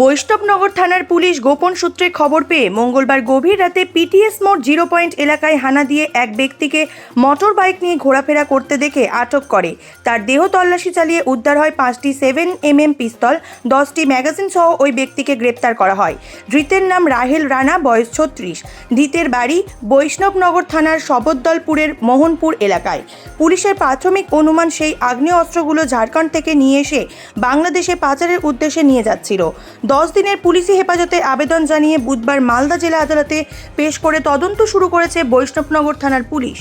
বৈষ্ণবনগর থানার পুলিশ গোপন সূত্রে খবর পেয়ে মঙ্গলবার গভীর রাতে পিটিএস মোড় 0 পয়েন্ট এলাকায় হানা দিয়ে এক ব্যক্তিকে মোটর বাইক নিয়ে ঘোরাফেরা করতে দেখে আটক করে। তার দেহ তল্লাশি চালিয়ে উদ্ধার হয় 5টি 7mm পিস্তল, 10টি ম্যাগাজিন সহ ওই ব্যক্তিকে গ্রেপ্তার করা হয়। ধৃতের নাম রাহেল রানা, বয়স 36। ধৃতের বাড়ি বৈষ্ণবনগর থানার শবদলপুরের মোহনপুর এলাকায়। পুলিশের প্রাথমিক অনুমান সেই আগ্নেয় অস্ত্রগুলো ঝাড়খণ্ড থেকে নিয়ে এসে বাংলাদেশে পাচারের উদ্দেশ্যে নিয়ে যাচ্ছিল। 10 দিনের পুলিশি হেফাজতে আবেদন জানিয়ে বুধবার মালদা জেলা আদালতে পেশ করে তদন্ত শুরু করেছে বৈষ্ণবনগর থানার পুলিশ।